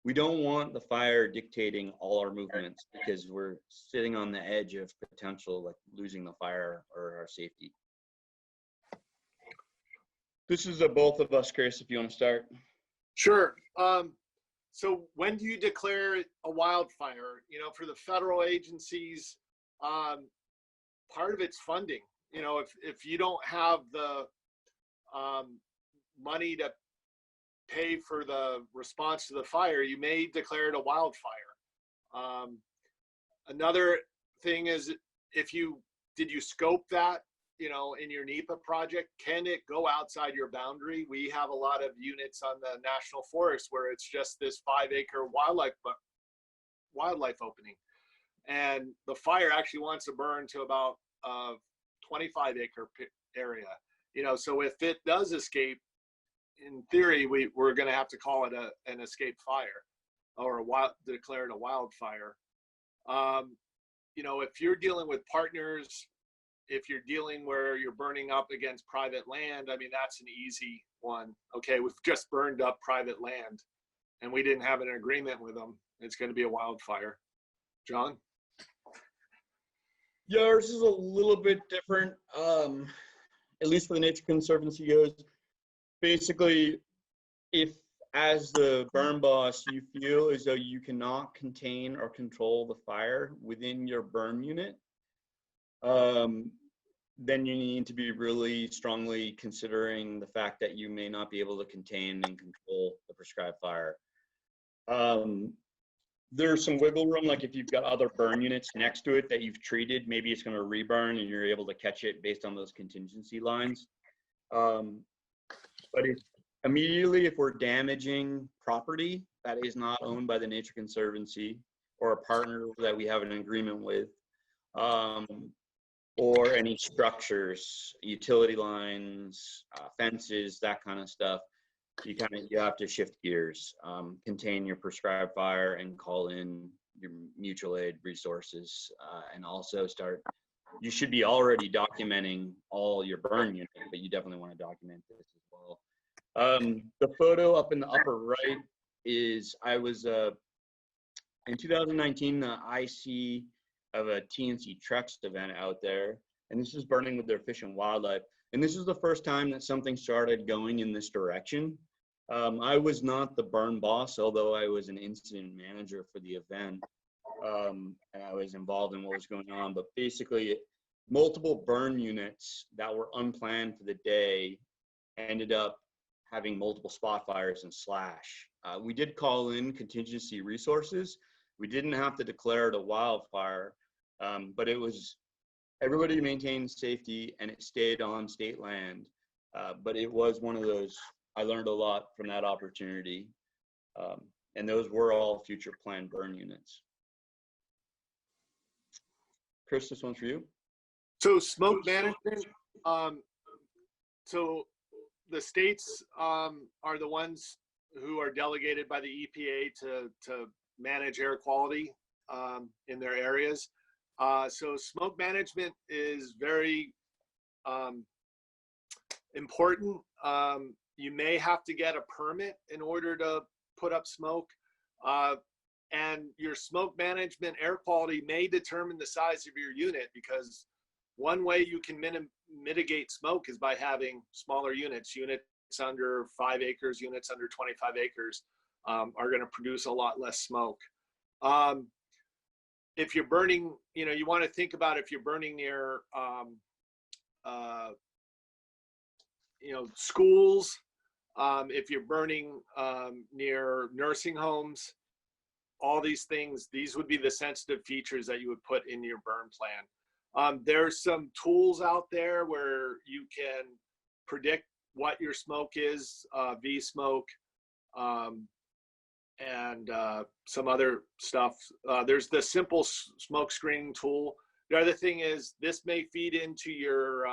We don't want the fire dictating all our movements because we're sitting on the edge of potential like losing the fire or our safety. This is both of us, Chris, if you want to start. Sure. So when do you declare a wildfire? You know, for the federal agencies, part of it's funding. You know, if you don't have the money to pay for the response to the fire, you may declare it a wildfire. Another thing is, did you scope that you know, in your NEPA project, can it go outside your boundary? We have a lot of units on the national forest where it's just this 5-acre wildlife opening. And the fire actually wants to burn to about 25-acre area. You know, so if it does escape, in theory, we're going to have to call it an escape fire, or declare it a wildfire. You know, if you're dealing with partners, if you're dealing where you're burning up against private land, I mean, that's an easy one. Okay, we've just burned up private land and we didn't have an agreement with them. It's going to be a wildfire. John? Yeah, ours is a little bit different, at least for the Nature Conservancy goes. Basically, if as the burn boss, you feel as though you cannot contain or control the fire within your burn unit, then you need to be really strongly considering the fact that you may not be able to contain and control the prescribed fire. There's some wiggle room, like if you've got other burn units next to it that you've treated, maybe it's going to reburn and you're able to catch it based on those contingency lines. But immediately, if we're damaging property that is not owned by the Nature Conservancy or a partner that we have an agreement with, or any structures, utility lines, fences, that kind of stuff, you have to shift gears, contain your prescribed fire, and call in your mutual aid resources, and also you should be already documenting all your burn units, but you definitely want to document this as well. The photo up in the upper right is, I was in 2019, the IC of a TNC Trex event out there, and this is burning with their Fish and Wildlife. And this is the first time that something started going in this direction. I was not the burn boss, although I was an incident manager for the event, and I was involved in what was going on. But basically, multiple burn units that were unplanned for the day ended up having multiple spot fires and slash. We did call in contingency resources. We didn't have to declare it a wildfire, but it was, everybody maintained safety and it stayed on state land. But it was one of those, I learned a lot from that opportunity. And those were all future planned burn units. Chris, this one's for you. So smoke management, so the states are the ones who are delegated by the EPA to manage air quality in their areas. So smoke management is very important. You may have to get a permit in order to put up smoke. And your smoke management air quality may determine the size of your unit, because one way you can mitigate smoke is by having smaller units. Units under 5 acres, units under 25 acres are going to produce a lot less smoke. If you're burning, you know, you want to think about if you're burning near, you know, schools, if you're burning near nursing homes, all these things, these would be the sensitive features that you would put in your burn plan. There's some tools out there where you can predict what your smoke is, V-smoke, and some other stuff. There's the simple smoke screening tool. The other thing is, this may feed into your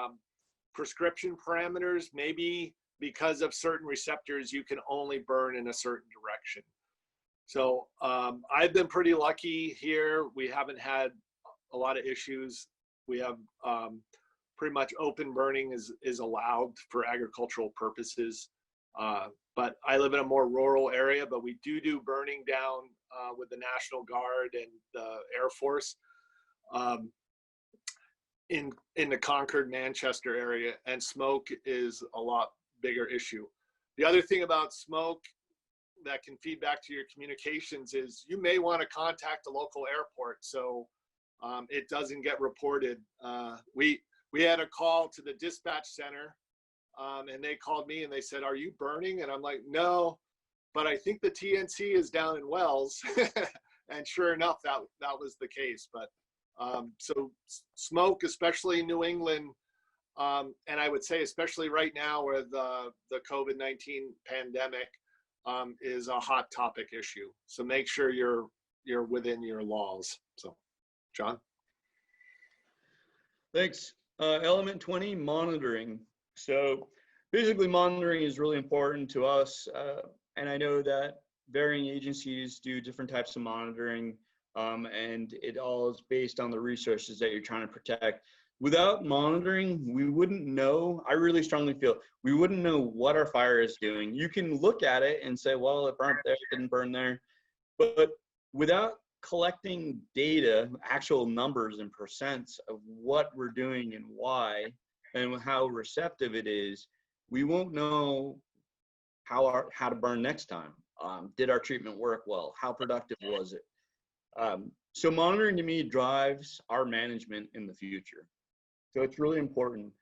prescription parameters. Maybe because of certain receptors, you can only burn in a certain direction. So I've been pretty lucky here. We haven't had a lot of issues. We have pretty much open burning is allowed for agricultural purposes. But I live in a more rural area, but we do burning down with the National Guard and the Air Force in the Concord, Manchester area, and smoke is a lot bigger issue. The other thing about smoke that can feed back to your communications is you may want to contact a local airport so it doesn't get reported. We had a call to the dispatch center, and they called me and they said, "Are you burning?" And I'm like, "No, but I think the TNC is down in Wells." And sure enough, that was the case. But so smoke, especially in New England, And I would say, especially right now where the COVID-19 pandemic is a hot topic issue. So make sure you're within your laws. So, John? Thanks. Element 20, monitoring. So basically monitoring is really important to us. And I know that varying agencies do different types of monitoring, and it all is based on the resources that you're trying to protect. Without monitoring, we wouldn't know, I really strongly feel, we wouldn't know what our fire is doing. You can look at it and say, well, it burnt there, it didn't burn there. But without collecting data, actual numbers and percents of what we're doing and why, and how receptive it is, we won't know how to burn next time. Did our treatment work well? How productive was it? So monitoring to me drives our management in the future. So it's really important.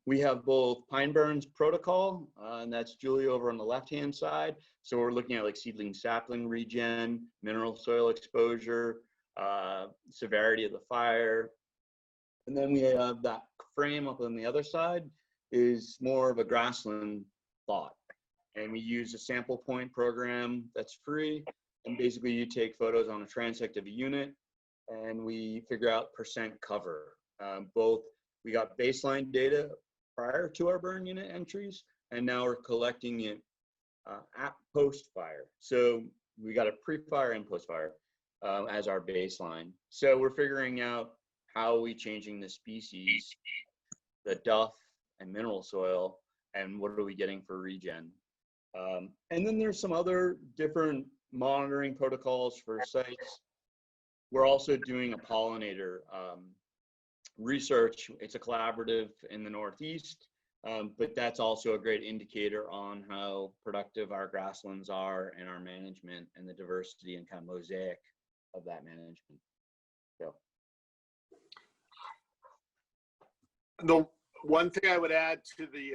We have both Pine Burns protocol, and that's Julie over on the left-hand side. So we're looking at like seedling sapling regen, mineral soil exposure, severity of the fire. And then we have that frame up on the other side is more of a grassland thought. And we use a sample point program that's free. And basically you take photos on a transect of a unit and we figure out percent cover. We got baseline data prior to our burn unit entries, and now we're collecting it at post-fire. So we got a pre-fire and post-fire as our baseline. So we're figuring out how are we changing the species, the duff and mineral soil, and what are we getting for regen. And then there's some other different monitoring protocols for sites. We're also doing a pollinator research. It's a collaborative in the Northeast, but that's also a great indicator on how productive our grasslands are and our management and the diversity and kind of mosaic of that management. So. The one thing I would add to the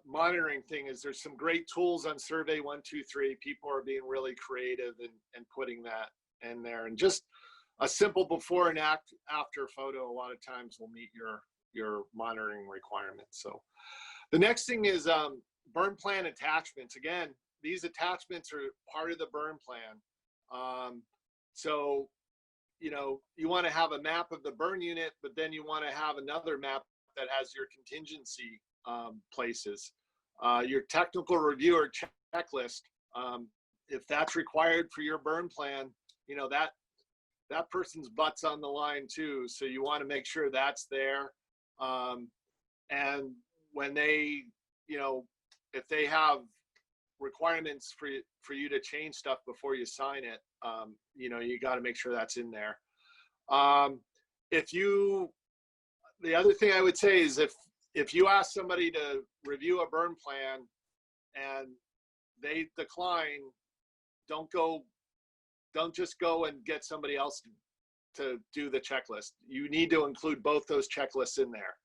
monitoring thing is there's some great tools on Survey 123. People are being really creative and putting that in there, and just a simple before and after photo a lot of times will meet your monitoring requirements. So the next thing is burn plan attachments. Again, these attachments are part of the burn plan. So, you know, you want to have a map of the burn unit, but then you want to have another map that has your contingency places. Your technical reviewer checklist, if that's required for your burn plan, you know, that person's butt's on the line too. So you want to make sure that's there. And when they, you know, if they have requirements for you to change stuff before you sign it, you know, you got to make sure that's in there. The other thing I would say is if you ask somebody to review a burn plan and they decline, don't just go and get somebody else to do the checklist. You need to include both those checklists in there.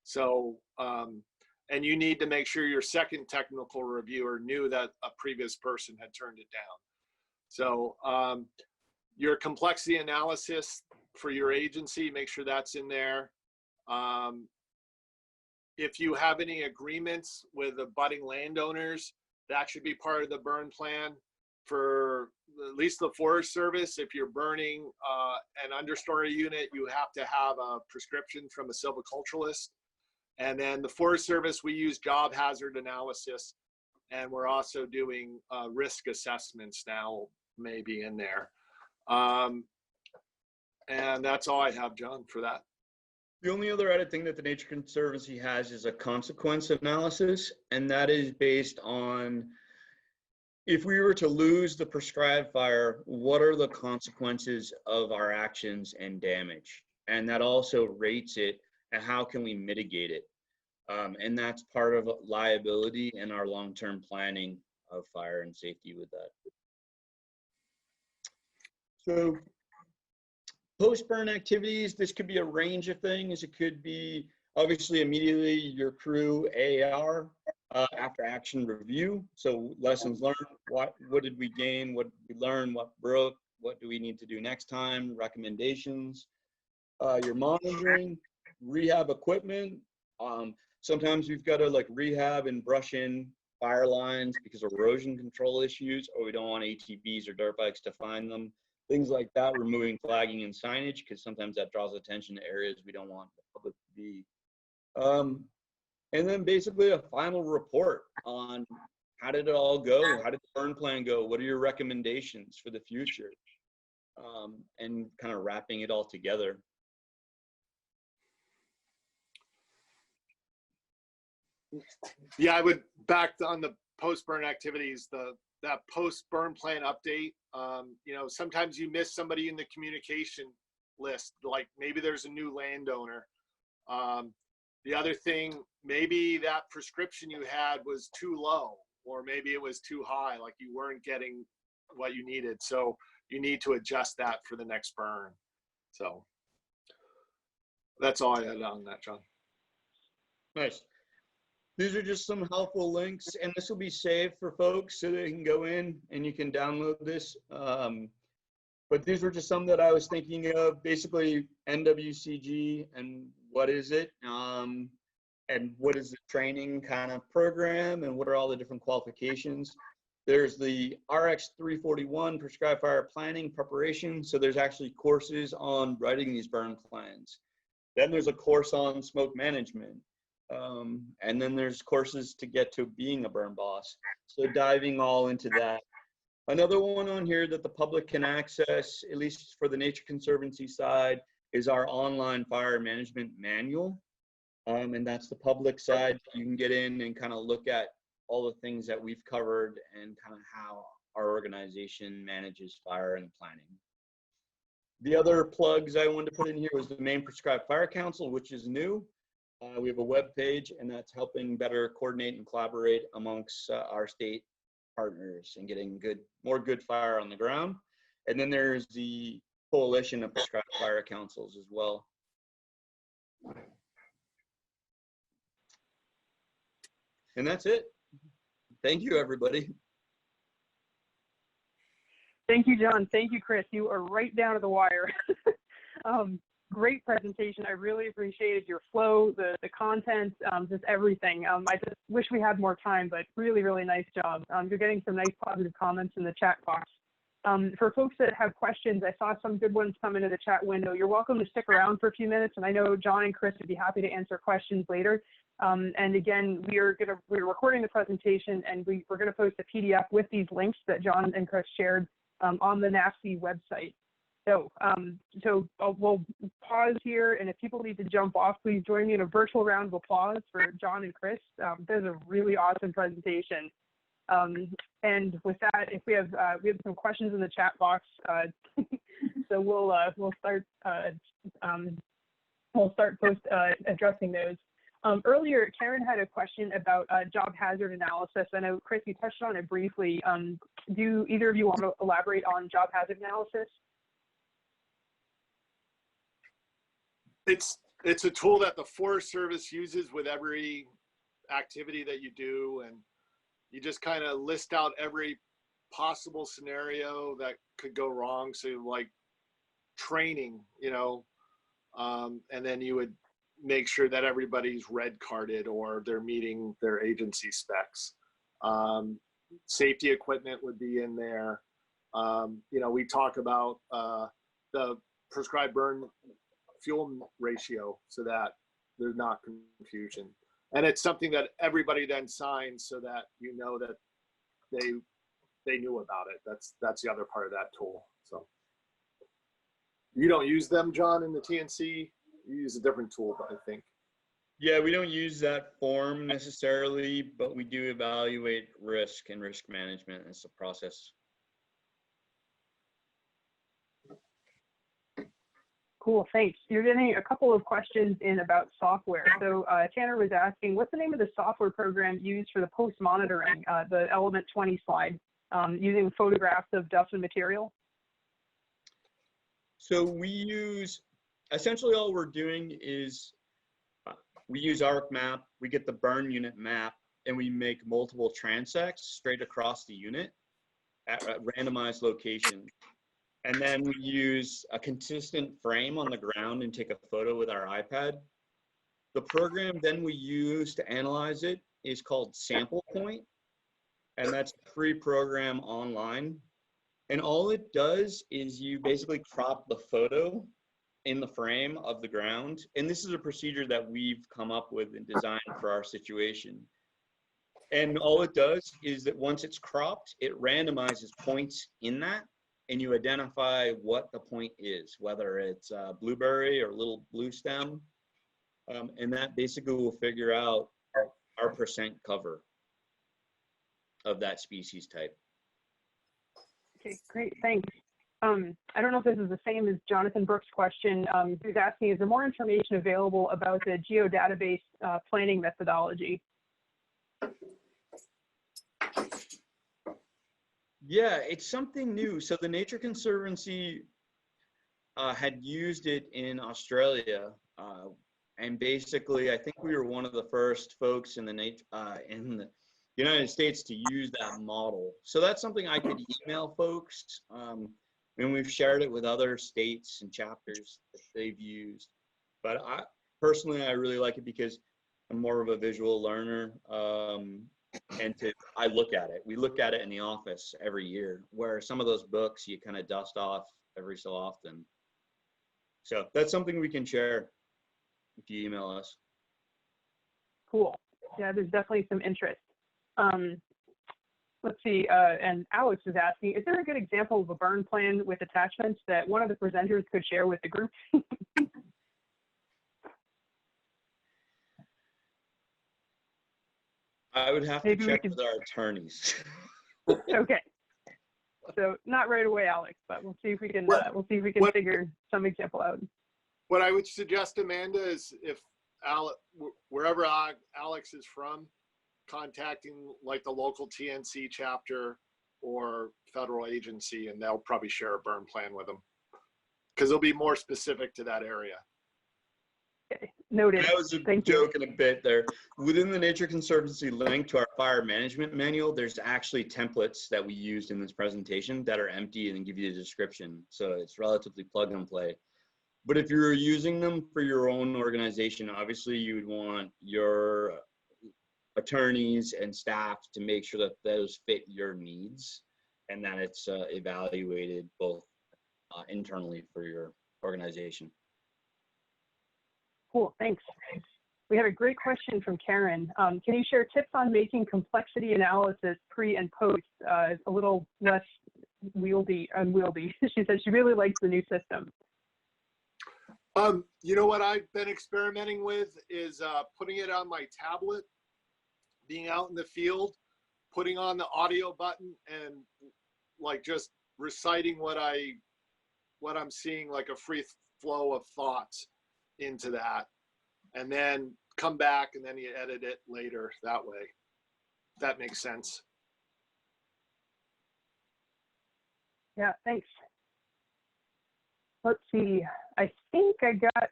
So, and you need to make sure your second technical reviewer knew that a previous person had turned it down. So your complexity analysis for your agency, make sure that's in there. If you have any agreements with abutting landowners, that should be part of the burn plan. For at least the Forest Service, if you're burning an understory unit, you have to have a prescription from a silviculturalist. And then the Forest Service, we use job hazard analysis, and we're also doing risk assessments now, maybe in there. And that's all I have, John, for that. The only other added thing that the Nature Conservancy has is a consequence analysis, and that is based on if we were to lose the prescribed fire, what are the consequences of our actions and damage? And that also rates it and how can we mitigate it? And that's part of liability and our long-term planning of fire and safety with that. So post-burn activities, this could be a range of things. It could be obviously immediately your crew AR after action review. So lessons learned, what did we gain, what did we learn, what broke, what do we need to do next time, recommendations. Your monitoring, rehab equipment. Sometimes we've got to like rehab and brush in fire lines because of erosion control issues, or we don't want ATVs or dirt bikes to find them. Things like that, removing flagging and signage, because sometimes that draws attention to areas we don't want the public to be. And then basically a final report on how did it all go? How did the burn plan go? What are your recommendations for the future? And kind of wrapping it all together. Yeah, I would back on the post-burn activities, that post-burn plan update. You know, sometimes you miss somebody in the communication list, like maybe there's a new landowner. The other thing, maybe that prescription you had was too low, or maybe it was too high, like you weren't getting what you needed. So you need to adjust that for the next burn. So that's all I had on that, John. Nice. These are just some helpful links, and this will be saved for folks so they can go in and you can download this. But these were just some that I was thinking of, basically NWCG and what is it, and what is the training kind of program, and what are all the different qualifications. There's the RX 341 prescribed fire planning preparation. So there's actually courses on writing these burn plans. Then there's a course on smoke management. And then there's courses to get to being a burn boss. So diving all into that. Another one on here that the public can access, at least for the Nature Conservancy side, is our online fire management manual. And that's the public side. You can get in and kind of look at all the things that we've covered and kind of how our organization manages fire and planning. The other plugs I wanted to put in here was the Maine Prescribed Fire Council, which is new. We have a web page, and that's helping better coordinate and collaborate amongst our state partners and getting more good fire on the ground. And then there's the Coalition of Prescribed Fire Councils as well. And that's it. Thank you, everybody. Thank you, John. Thank you, Chris. You are right down to the wire. Great presentation. I really appreciated your flow, the content, just everything. I just wish we had more time, but really, really nice job. You're getting some nice positive comments in the chat box. For folks that have questions, I saw some good ones come into the chat window. You're welcome to stick around for a few minutes, and I know John and Chris would be happy to answer questions later. And again, we're recording the presentation, and we're gonna post a PDF with these links that John and Chris shared on the NAFSE website. So, we'll pause here, and if people need to jump off, please join me in a virtual round of applause for John and Chris. That was a really awesome presentation. And with that, if we have some questions in the chat box, so we'll start addressing those. Earlier, Karen had a question about job hazard analysis. I know, Chris, you touched on it briefly. Do either of you want to elaborate on job hazard analysis? It's a tool that the Forest Service uses with every activity that you do, and you just kind of list out every possible scenario that could go wrong. So like training, you know, and then you would make sure that everybody's red carded or they're meeting their agency specs. Safety equipment would be in there. You know, we talk about the prescribed burn fuel ratio so that there's not confusion. And it's something that everybody then signs so that you know that they knew about it. That's the other part of that tool. So you don't use them, John, in the TNC? You use a different tool, I think. Yeah, we don't use that form necessarily, but we do evaluate risk and risk management as a process. Cool, thanks. You're getting a couple of questions in about software. So Tanner was asking, what's the name of the software program used for the post monitoring, the Element 20 slide, using photographs of dust and material? So we use, essentially all we're doing is we use ArcMap, we get the burn unit map, and we make multiple transects straight across the unit at randomized locations. And then we use a consistent frame on the ground and take a photo with our iPad The program then we use to analyze it is called Sample Point, and that's a free program online. And all it does is you basically crop the photo in the frame of the ground. And this is a procedure that we've come up with and designed for our situation. And all it does is that once it's cropped, it randomizes points in that, and you identify what the point is, whether it's blueberry or little blue stem. And that basically will figure out our percent cover of that species type. Okay, great, thanks. I don't know if this is the same as Jonathan Brooks' question. He's asking, is there more information available about the geodatabase planning methodology? Yeah, it's something new. So the Nature Conservancy had used it in Australia, and basically, I think we were one of the first folks in the United States to use that model. So that's something I could email folks, and we've shared it with other states and chapters that they've used. But I personally really like it because I'm more of a visual learner. I look at it. We look at it in the office every year, where some of those books you kind of dust off every so often. So that's something we can share if you email us. Cool. Yeah, there's definitely some interest. Let's see, and Alex is asking, is there a good example of a burn plan with attachments that one of the presenters could share with the group? I would have to check with our attorneys. Okay. So not right away, Alex, but we'll see if we can figure some example out. What I would suggest, Amanda, is if wherever Alex is from, contacting like the local TNC chapter or federal agency, and they'll probably share a burn plan with them because they'll be more specific to that area. Okay, noted. I was joking a bit there. Within the Nature Conservancy link to our fire management manual, there's actually templates that we used in this presentation that are empty and give you the description. So it's relatively plug and play. But if you're using them for your own organization, obviously you would want your attorneys and staff to make sure that those fit your needs and that it's evaluated both internally for your organization. Cool, thanks. We have a great question from Karen. Can you share tips on making complexity analysis pre and post a little less unwieldy? She said she really likes the new system. You know what I've been experimenting with is putting it on my tablet, being out in the field, putting on the audio button, and like just reciting what I'm seeing, like a free flow of thoughts into that, and then come back and then you edit it later that way. If that makes sense. Yeah, thanks. Let's see. I think I got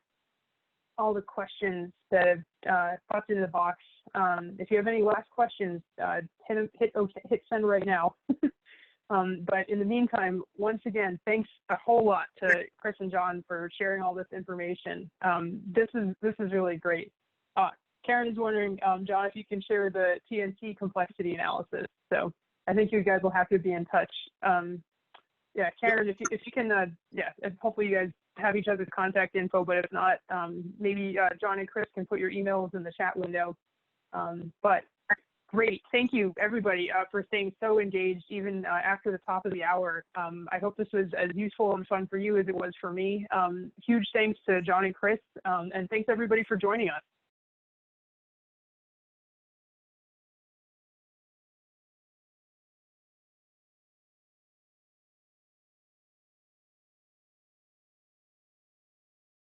all the questions that have popped into the box. If you have any last questions, hit send right now. But in the meantime, once again, thanks a whole lot to Chris and Jon for sharing all this information. This is really great. Karen is wondering, Jon, if you can share the TNC complexity analysis. So I think you guys will have to be in touch. Yeah, Karen, if you can, hopefully you guys have each other's contact info, but if not, maybe Jon and Chris can put your emails in the chat window. But great, thank you everybody for staying so engaged even after the top of the hour. I hope this was as useful and fun for you as it was for me. Huge thanks to Jon and Chris, and thanks everybody for joining us.